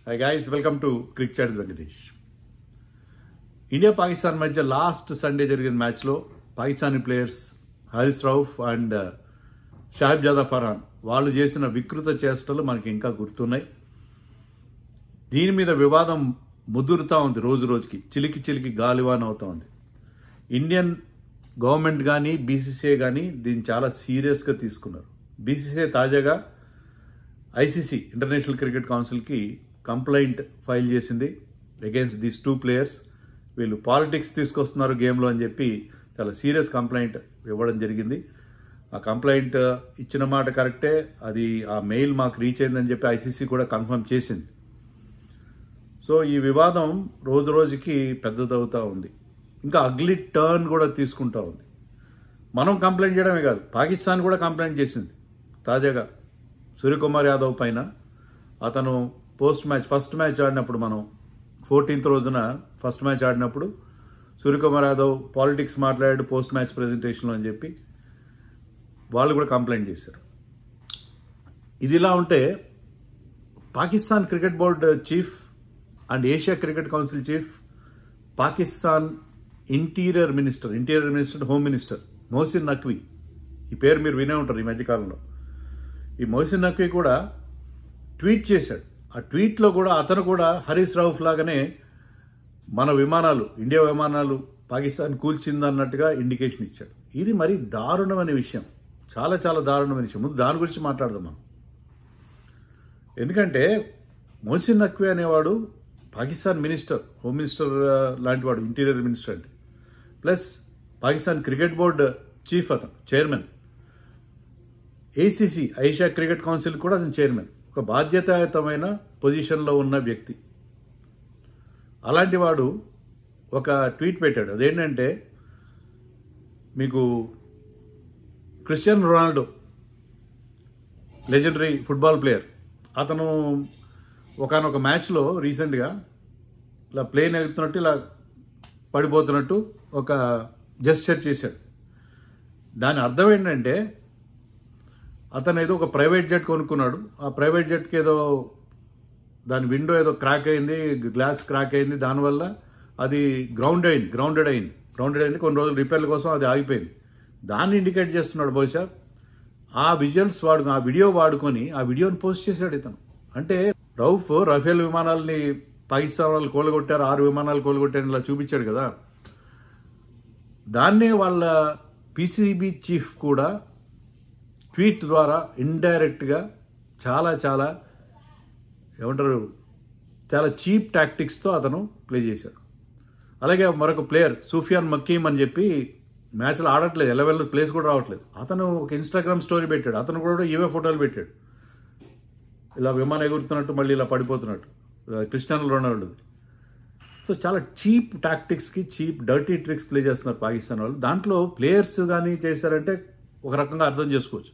Hi guys, welcome to Cricket Chat with Venkatesh. India Pakistan మధ్య last Sunday జరిగిన మ్యాచ్లో Pakistani players Haris Rauf and Sahibzada Farhan వాళ్ళు చేసిన వికృత చేష్టలు మనకి ఇంకా గుర్తున్నాయి. దీని మీద వివాదం ముదురుతూ ఉంది, రోజు రోజుకి చిలికి చిలికి గాలివాన్ అవుతూ ఉంది. ఇండియన్ గవర్నమెంట్ కానీ బీసీసీఐ కానీ దీన్ని చాలా సీరియస్గా తీసుకున్నారు. బీసీసీఐ తాజాగా ఐసీసీ ఇంటర్నేషనల్ క్రికెట్ కౌన్సిల్కి కంప్లైంట్ ఫైల్ చేసింది అగైన్స్ దీస్ టూ ప్లేయర్స్. వీళ్ళు పాలిటిక్స్ తీసుకొస్తున్నారు గేమ్లో అని చెప్పి చాలా సీరియస్ కంప్లైంట్ ఇవ్వడం జరిగింది. ఆ కంప్లైంట్ ఇచ్చిన మాట కరెక్టే, అది ఆ మెయిల్ మాకు రీచ్ అయిందని చెప్పి ఐసీసీ కూడా కన్ఫర్మ్ చేసింది. సో ఈ వివాదం రోజు రోజుకి పెద్దదవుతూ ఉంది, ఇంకా అగ్లీ టర్న్ కూడా తీసుకుంటూ ఉంది. మనం కంప్లైంట్ చేయడమే కాదు, పాకిస్తాన్ కూడా కంప్లైంట్ చేసింది తాజాగా సూర్యకుమార్ యాదవ్ పైన. అతను ఫస్ట్ మ్యాచ్ ఆడినప్పుడు, మనం 14th రోజున ఫస్ట్ మ్యాచ్ ఆడినప్పుడు సూర్యకుమార్ యాదవ్ పాలిటిక్స్ మాట్లాడాడు పోస్ట్ మ్యాచ్ ప్రెజెంటేషన్లో అని చెప్పి వాళ్ళు కూడా కంప్లైంట్ చేశారు. ఇది ఇలా ఉంటే Pakistan cricket board chief and Asia cricket council chief, Pakistan interior minister home minister Mohsin Naqvi, ఈ పేరు మీరు వినే ఉంటారు ఈ మధ్యకాలంలో. ఈ మొహసిన్ నఖ్వీ కూడా ట్వీట్ చేశాడు. ఆ ట్వీట్లో కూడా అతను కూడా హరీష్ రౌఫ్ లాగానే మన విమానాలు, ఇండియా విమానాలు పాకిస్తాన్ కూల్చిందన్నట్టుగా ఇండికేషన్ ఇచ్చాడు. ఇది మరీ దారుణమైన విషయం, చాలా చాలా దారుణమైన విషయం. ముందు దాని గురించి మాట్లాడదాం మనం. ఎందుకంటే మొహసిన్ నఖ్వీ అనేవాడు పాకిస్తాన్ మినిస్టర్, హోమ్ మినిస్టర్ లాంటి వాడు, ఇంటీరియర్ మినిస్టర్ అంటే. Plus Pakistan cricket board chief, అతను chairman. ACC Asia cricket council కూడా అతను చైర్మన్. ఒక బాధ్యతాయుతమైన పొజిషన్లో ఉన్న వ్యక్తి. అలాంటి వాడు ఒక ట్వీట్ పెట్టాడు. అదేంటంటే, మీకు Cristiano Ronaldo legendary football player, అతను ఒకనొక మ్యాచ్లో రీసెంట్గా ఇలా ప్లేన్ ఎగుతున్నట్టు ఇలా పడిపోతున్నట్టు ఒక జెస్చర్ చేశాడు. దాని అర్థం ఏంటంటే, అతను ఏదో ఒక ప్రైవేట్ జెట్ కొనుక్కున్నాడు. ఆ ప్రైవేట్ జెట్కి ఏదో దాని విండో ఏదో క్రాక్ అయింది, గ్లాస్ క్రాక్ అయింది. దానివల్ల అది గ్రౌండెడ్ అయింది. కొన్ని రోజులు రిపేర్ల కోసం అది ఆగిపోయింది. దాన్ని ఇండికేట్ చేస్తున్నాడు బహుశా. ఆ విజువల్స్ ఆ వీడియో వాడుకొని ఆ వీడియోని పోస్ట్ చేశాడు ఇతను. అంటే రౌఫ్ రఫేల్ విమానాలని పాకిస్తాన్ వాళ్ళు కూలగొట్టారు, 6 విమానాలు కూలగొట్టారని ఇలా చూపించాడు కదా. దాన్నే వాళ్ళ పీసీబీ చీఫ్ కూడా ట్వీట్ ద్వారా ఇండైరెక్ట్గా చాలా ఏమంటారు, చాలా చీప్ టాక్టిక్స్తో అతను ప్లే చేశాడు. అలాగే మరొక ప్లేయర్ సూఫియాన్ మకీమ్ అని చెప్పి మ్యాచ్లో ఆడట్లేదు, 11 ప్లేస్ కూడా రావట్లేదు. అతను ఒక ఇన్స్టాగ్రామ్ స్టోరీ పెట్టాడు. అతను కూడా ఇవే ఫోటోలు పెట్టాడు, ఇలా విమానం ఎగురుతున్నట్టు మళ్ళీ ఇలా పడిపోతున్నట్టు, క్రిస్టియానో రొనాల్డో. సో చాలా చీప్ టాక్టిక్స్కి డర్టీ ట్రిక్స్ ప్లే చేస్తున్నారు పాకిస్తాన్ వాళ్ళు. దాంట్లో ప్లేయర్స్ కానీ చేశారంటే ఒక రకంగా అర్థం చేసుకోవచ్చు,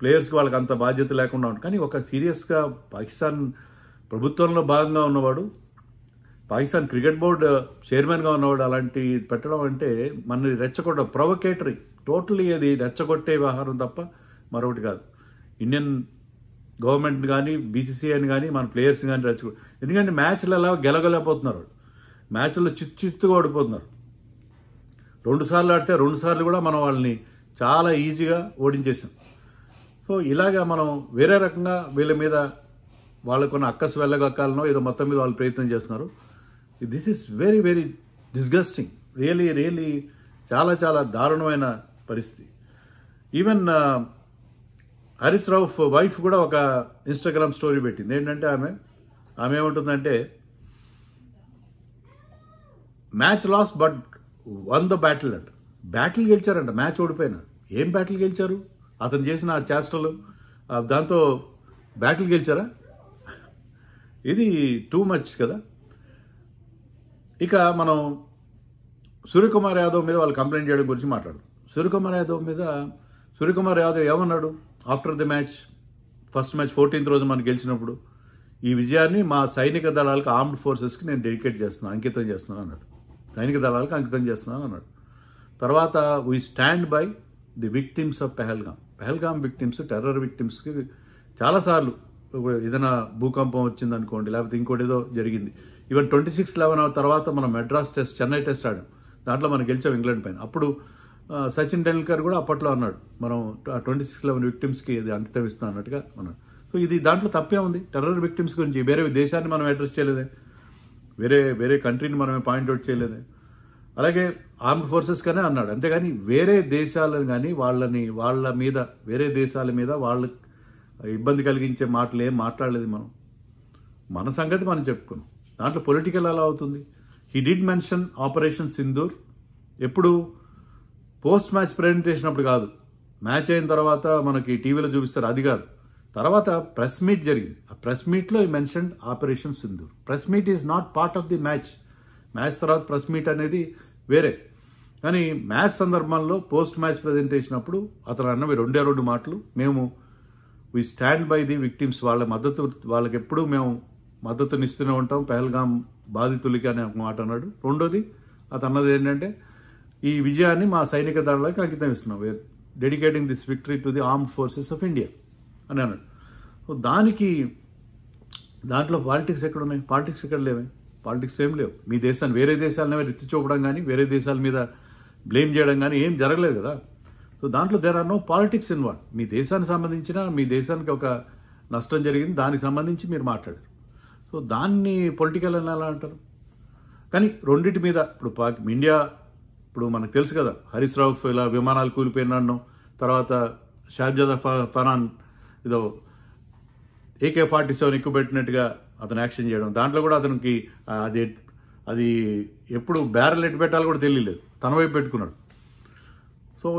ప్లేయర్స్కి వాళ్ళకి అంత బాధ్యత లేకుండా ఉంటుంది. కానీ ఒక సీరియస్గా పాకిస్తాన్ ప్రభుత్వంలో భాగంగా ఉన్నవాడు, పాకిస్తాన్ క్రికెట్ బోర్డు చైర్మన్గా ఉన్నవాడు అలాంటి పెట్టడం అంటే మన రెచ్చగొట్ట ప్రొవకేటరీ, టోటలీ అది రెచ్చగొట్టే వ్యవహారం తప్ప మరొకటి కాదు. ఇండియన్ గవర్నమెంట్ కానీ బీసీసీఐని కానీ మన ప్లేయర్స్ కానీ రెచ్చగొట్టు. ఎందుకంటే మ్యాచ్లు ఎలా గెలగలేకపోతున్నారు, మ్యాచ్లో చిత్తుగా ఓడిపోతున్నారు. 2 సార్లు ఆడితే 2 సార్లు కూడా మనం వాళ్ళని చాలా ఈజీగా ఓడించేసాం. సో ఇలాగా మనం వేరే రకంగా వీళ్ళ మీద వాళ్ళకున్న అక్కసు వెళ్ళగక్కాలనో ఏదో మొత్తం మీద వాళ్ళు ప్రయత్నం చేస్తున్నారు. This is very very disgusting, really చాలా దారుణమైన పరిస్థితి. ఈవెన్ హరీష్ రౌఫ్ వైఫ్ కూడా ఒక ఇన్స్టాగ్రామ్ స్టోరీ పెట్టింది. ఏంటంటే ఆమె ఏమంటుందంటే, match lost but won the battle అంట. బ్యాటిల్ గెలిచారంట, మ్యాచ్ ఓడిపోయినా. ఏం బ్యాటిల్ గెలిచారు? అతను చేసిన ఆ చేష్టలు, దాంతో బ్యాటిల్ గెలిచారా? ఇది టూ మచ్ కదా. ఇక మనం సూర్యకుమార్ యాదవ్ మీద వాళ్ళు కంప్లైంట్ చేయడం గురించి మాట్లాడు. సూర్యకుమార్ యాదవ్ ఏమన్నాడు after the match, first match 14th రోజు మనం గెలిచినప్పుడు, ఈ విజయాన్ని మా సైనిక దళాలకు, ఆర్మ్డ్ ఫోర్సెస్కి నేను అంకితం చేస్తున్నాను అన్నాడు. సైనిక దళాలకు అంకితం చేస్తున్నాను అన్నాడు. తర్వాత we stand by the victims of Pahalgam victims, terror విక్టిమ్స్కి చాలాసార్లు ఏదైనా భూకంపం వచ్చింది అనుకోండి, లేకపోతే ఇంకోటి ఏదో జరిగింది. ఈవెన్ 26/11 తర్వాత మనం మెడ్రాస్ టెస్ట్, చెన్నై టెస్ట్ ఆడాం. దాంట్లో మనం గెలిచాం ఇంగ్లాండ్ పైన. అప్పుడు సచిన్ టెండూల్కర్ కూడా అప్పట్లో అన్నాడు, మనం 26/11 విక్టిమ్స్కి ఇది అంకితం ఇస్తాం అన్నట్టుగా అన్నాడు. సో ఇది దాంట్లో తప్పే ఉంది. టెర్రర్ విక్టిమ్స్ గురించి వేరే దేశాన్ని మనం అడ్రస్ చేయలేదే, వేరే కంట్రీని మనమే పాయింట్అవుట్ చేయలేదే. అలాగే ఆర్మ్డ్ ఫోర్సెస్ కానీ అన్నాడు, అంతేగాని వేరే దేశాలను కానీ వాళ్ళ మీద, వేరే దేశాల మీద వాళ్ళ ఇబ్బంది కలిగించే మాటలు ఏం మాట్లాడలేదు. మన సంగతి మనం చెప్పుకున్నాం. దాంట్లో పొలిటికల్ ఎలా అవుతుంది? He did mention operation Sindoor. ఎప్పుడు? పోస్ట్ మ్యాచ్ ప్రజెంటేషన్ అప్పుడు కాదు, మ్యాచ్ అయిన తర్వాత మనకి టీవీలో చూపిస్తారు, అది కాదు. తర్వాత ప్రెస్ మీట్ జరిగింది. ఆ ప్రెస్ మీట్లో ఈ mention operation Sindoor. Press meet is not part of the match. Match తర్వాత ప్రెస్ మీట్ అనేది వేరే. కానీ మ్యాచ్ సందర్భంలో పోస్ట్ మ్యాచ్ ప్రజెంటేషన్ అప్పుడు అతను అన్నవి రెండు మాటలు, మేము we stand by the victims, వాళ్ళకి ఎప్పుడు మేము మద్దతునిస్తూనే ఉంటాం, పహల్గాం బాధితులకి అనే ఒక మాట అన్నాడు. రెండోది అతను అన్నది ఏంటంటే, ఈ విజయాన్ని మా సైనిక దళాలకు అంకితం ఇస్తున్నాం, we're dedicating this victory to the armed forces of India అని అన్నాడు. సో దాంట్లో పాలిటిక్స్ ఎక్కడ ఉన్నాయి? పాలిటిక్స్ ఎక్కడ లేవే? పాలిటిక్స్ ఏం లేవు. మీ దేశాన్ని వేరే దేశాలనే ఎత్తి చూపడం కానీ, వేరే దేశాల మీద బ్లేమ్ చేయడం కానీ ఏం జరగలేదు కదా. సో దాంట్లో there are no politics involve. మీ దేశానికి సంబంధించిన, మీ దేశానికి ఒక నష్టం జరిగింది, దానికి సంబంధించి మీరు మాట్లాడారు. సో దాన్ని పొలిటికల్ అని ఎలా అంటారు? కానీ రెండింటి మీద ఇప్పుడు ఇండియా, ఇప్పుడు మనకు తెలుసు కదా, హరీష్ రావు ఇలా విమానాలు కూలిపోయినాడు, తర్వాత షాహిబ్జాదా ఫరాన్ ఏదో AK-47 ఎక్కువ పెట్టినట్టుగా అతను యాక్షన్ చేయడం, దాంట్లో కూడా అతనికి అది ఎప్పుడు బ్యారెల్ ఎట్టు పెట్టాలో కూడా తెలియలేదు, తన వైపు పెట్టుకున్నాడు. సో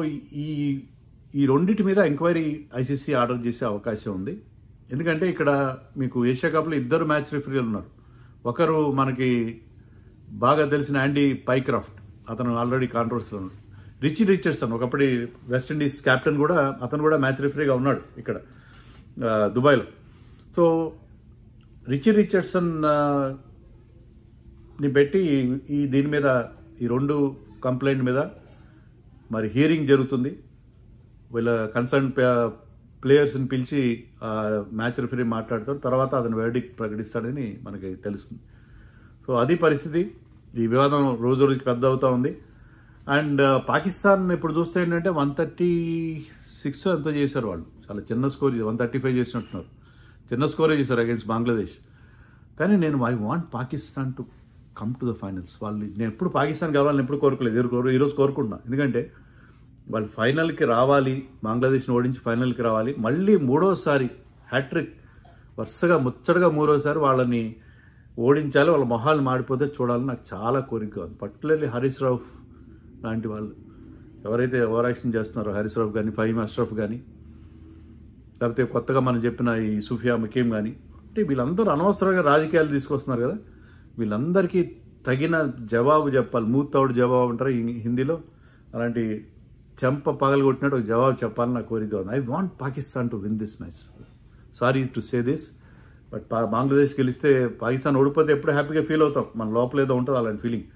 ఈ రెండింటి మీద ఎంక్వైరీ ICC ఆర్డర్ చేసే అవకాశం ఉంది. ఎందుకంటే ఇక్కడ మీకు ఏషియా కప్లో 2 మ్యాచ్ రిఫరీలు ఉన్నారు. ఒకరు మనకి బాగా తెలిసిన యాండీ పైక్రాఫ్ట్, అతను ఆల్రెడీ కాంట్రవర్సీలో ఉన్నాడు. రిచీ రిచర్డ్సన్, ఒకప్పటి వెస్టిండీస్ కెప్టెన్ కూడా, అతను కూడా మ్యాచ్ రిఫరీగా ఉన్నాడు ఇక్కడ దుబాయ్లో. సో రిచీ రిచర్డ్సన్ ని పెట్టి దీని మీద, ఈ 2 కంప్లైంట్ మీద మరి హియరింగ్ జరుగుతుంది. వీళ్ళ కన్సర్న్ ప్లేయర్స్ని పిలిచి మ్యాచ్ రిఫరీ మాట్లాడతారు, తర్వాత అతను వెర్డిక్ట్ ప్రకటిస్తాడని మనకి తెలుస్తుంది. సో అది పరిస్థితి. ఈ వివాదం రోజు రోజుకి పెద్ద అవుతా ఉంది. అండ్ పాకిస్తాన్ ఇప్పుడు చూస్తే ఏంటంటే 136 ఎంతో చేశారు వాళ్ళు, చాలా చిన్న స్కోర్, 135 చేసినట్టున్నారు, చిన్న స్కోరే చేశారు అగేన్స్ట్ బంగ్లాదేశ్. కానీ I want Pakistan to come to the finals. నేను ఎప్పుడు పాకిస్తాన్ కావాలని ఎప్పుడు కోరుకోలేదు, ఈరోజు కోరుకుంటున్నా. ఎందుకంటే వాళ్ళు ఫైనల్కి రావాలి, బంగ్లాదేశ్ని ఓడించి ఫైనల్కి రావాలి, మళ్ళీ 3వ హ్యాట్రిక్ వరుసగా ముచ్చటగా 3వ వాళ్ళని ఓడించాలి, వాళ్ళ మొహాలు మాడిపోతే చూడాలని నాకు చాలా కోరికగా ఉంది. పర్టికులర్లీ హరీష్ రావు లాంటి వాళ్ళు ఎవరైతే ఓవర్ యాక్షన్ చేస్తున్నారో, హరీష్ రావు కానీ, ఫహీమ్ అష్రఫ్ కానీ, లేకపోతే కొత్తగా మనం చెప్పిన ఈ సూఫియా మకీం కానీ, అంటే వీళ్ళందరూ అనవసరంగా రాజకీయాలు తీసుకొస్తున్నారు కదా. వీళ్ళందరికీ తగిన జవాబు చెప్పాలి. మూతౌడ్ జవాబు అంటారు హిందీలో, అలాంటి చెంప పగలగొట్టినట్టు ఒక జవాబు చెప్పాలని నా కోరిక ఉంది. I want Pakistan to win this match. Sorry to say this, but Bangladesh గెలిస్తే, పాకిస్తాన్ ఓడిపోతే ఎప్పుడు హ్యాపీగా ఫీల్ అవుతాం, మన లోపల ఏదో ఉంటుంది అలాంటి ఫీలింగ్.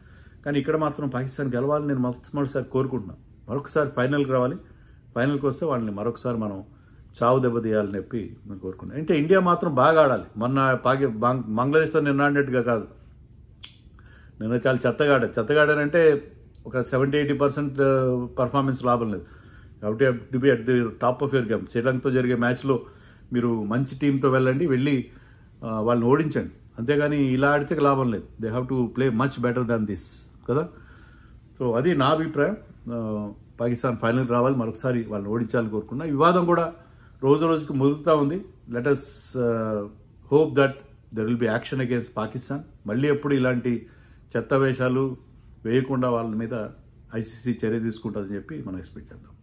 కానీ ఇక్కడ మాత్రం పాకిస్తాన్ గెలవాలని నేను మరోసారి కోరుకుంటున్నాను. మరొకసారి ఫైనల్కి రావాలి, ఫైనల్కి వస్తే వాళ్ళని మరొకసారి మనం చావు దెబ్బతీయాలని చెప్పి నేను కోరుకున్నాను. అంటే ఇండియా మాత్రం బాగా ఆడాలి. మొన్న బంగ్లాదేశ్తో నిన్న ఆడినట్టుగా కాదు, నిన్న చాలా చెత్తగాడారంటే ఒక 70-80% పర్ఫార్మెన్స్ లాభం లేదు. కాబట్టి to be at the top of your game. శ్రీలంకతో జరిగే మ్యాచ్లో మీరు మంచి టీంతో వెళ్ళి వాళ్ళని ఓడించండి, అంతేగాని ఇలా ఆడితే లాభం లేదు. They have to play much better than this కదా. సో అది నా అభిప్రాయం. పాకిస్తాన్ ఫైనల్కి రావాలి, మరొకసారి వాళ్ళని ఓడించాలని కోరుకున్నా. వివాదం కూడా రోజు రోజుకి ముదురుతూ ఉంది. Let us hope that there will be action against Pakistan. మళ్ళీ ఎప్పుడు ఇలాంటి చెత్త వేషాలు వేయకుండా వాళ్ళ మీద ICC చర్య తీసుకుంటుందని చెప్పి మనం ఎక్స్పెక్ట్ చేద్దాం.